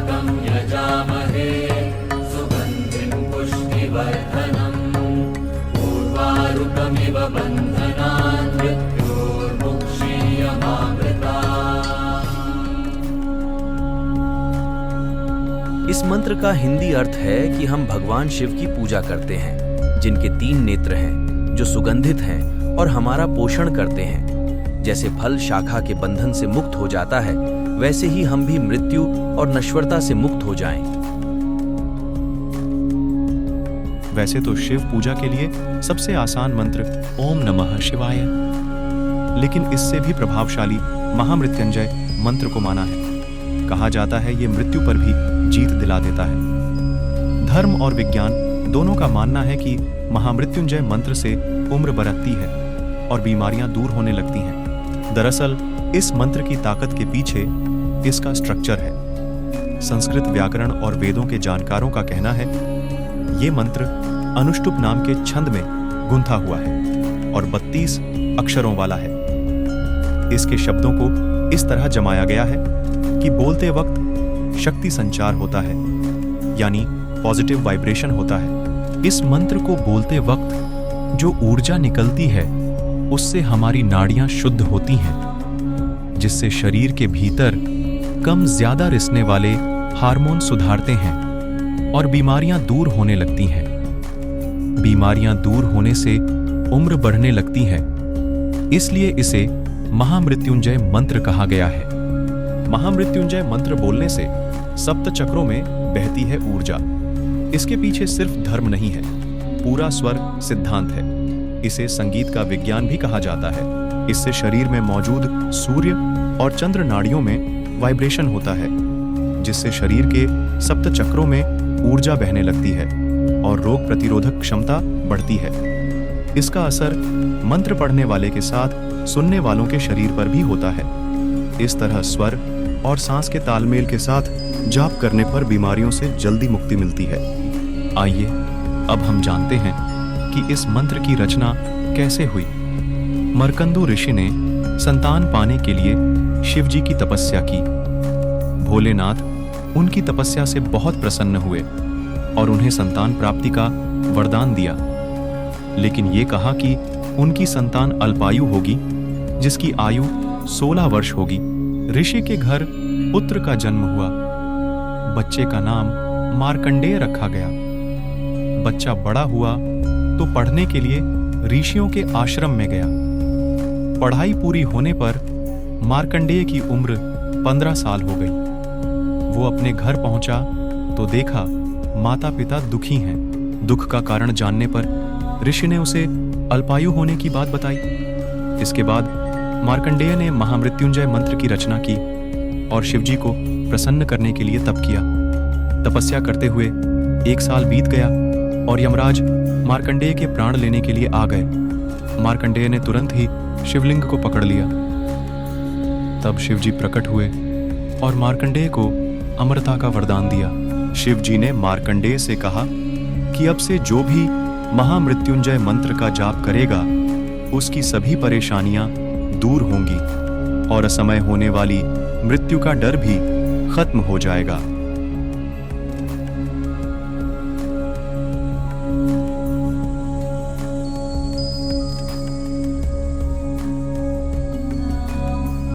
उर्वारुकं यजामहे सुगन्धिं पुष्टिवर्धनम् उर्वारुकमिव बन्धनान् मृत्योर्मुक्षीयमामृता। इस मंत्र का हिंदी अर्थ है कि हम भगवान शिव की पूजा करते हैं, जिनके 3 नेत्र हैं, जो सुगंधित हैं और हमारा पोषण करते हैं। जैसे फल शाखा के बंधन से मुक्त हो जाता है, वैसे ही हम भी मृत्यु और नश्वरता से मुक्त हो जाएं। वैसे तो शिव पूजा के लिए सबसे आसान मंत्र ओम नमः शिवाय, लेकिन इससे भी प्रभावशाली महामृत्युंजय मंत्र को माना है। कहा जाता है ये मृत्यु पर भी जीत दिला देता है। धर्म और विज्ञान दोनों का मानना है कि महामृत्युंजय मंत्र से उम्र बढ़ती है और बीमारियां दूर होने लगती हैं। दरअसल इस मंत्र की ताकत के पीछे इसका स्ट्रक्चर है। संस्कृत व्याकरण और वेदों के जानकारों का कहना है ये मंत्र अनुष्टुप नाम के छंद में गुंथा हुआ है और 32 अक्षरों वाला है। इसके शब्दों को इस तरह जमाया गया है कि बोलते वक्त शक्ति संचार होता है, यानी पॉजिटिव वाइब्रेशन होता है। इस मंत्र को बोलते वक्त जो ऊर्जा निकलती है उससे हमारी नाड़ियां शुद्ध होती हैं, जिससे शरीर के भीतर कम ज्यादा रिसने वाले हार्मोन सुधारते हैं और बीमारियां दूर होने लगती हैं। बीमारियां दूर होने से उम्र बढ़ने लगती है, इसलिए इसे महामृत्युंजय मंत्र कहा गया है। महामृत्युंजय मंत्र बोलने से सप्त चक्रों में बहती है ऊर्जा। इसके पीछे सिर्फ धर्म नहीं है, पूरा स्वर सिद्धांत है। इसे संगीत का विज्ञान भी कहा जाता है। इससे शरीर में मौजूद सूर्य और चंद्र नाड़ियों में वाइब्रेशन होता है, जिससे शरीर के सप्त चक्रों में ऊर्जा बहने लगती है और रोग प्रतिरोधक क्षमता बढ़ती है। इसका असर मंत्र पढ़ने वाले के साथ सुनने वालों के शरीर पर भी होता है। इस तरह स्वर और सांस के तालमेल के साथ जाप करने पर बीमारियों से जल्दी मुक्ति मिलती है। आइए अब हम जानते हैं कि इस मंत्र की रचना कैसे हुई। मर्कंडू ऋषि ने संतान पाने के लिए शिव जी की तपस्या की। भोलेनाथ उनकी तपस्या से बहुत प्रसन्न हुए और उन्हें संतान प्राप्ति का वरदान दिया, लेकिन ये कहा कि उनकी संतान अल्पायु होगी, जिसकी आयु 16 वर्ष होगी। ऋषि के घर पुत्र का जन्म हुआ। बच्चे का नाम मार्कंडेय रखा गया। बच्चा बड़ा हुआ तो पढ़ने के लिए ऋषियों के आश्रम में गया। पढ़ाई पूरी होने पर मार्कंडेय की उम्र 15 साल हो गई। वो अपने घर पहुंचा तो देखा माता पिता दुखी हैं। दुख का कारण जानने पर ऋषि ने उसे अल्पायु होने की बात बताई। इसके बाद मार्कंडेय ने महामृत्युंजय मंत्र की रचना की और शिवजी को प्रसन्न करने के लिए तप किया। तपस्या करते हुए 1 साल बीत गया और यमराज मार्कंडेय के प्राण लेने के लिए आ गए। मार्कंडेय ने तुरंत ही शिवलिंग को पकड़ लिया। तब शिवजी प्रकट हुए और मार्कंडेय को अमरता का वरदान दिया। शिवजी ने मार्कंडेय से कहा कि अब से जो भी महामृत्युंजय मंत्र का जाप करेगा उसकी सभी परेशानियां दूर होंगी और असमय होने वाली मृत्यु का डर भी खत्म हो जाएगा।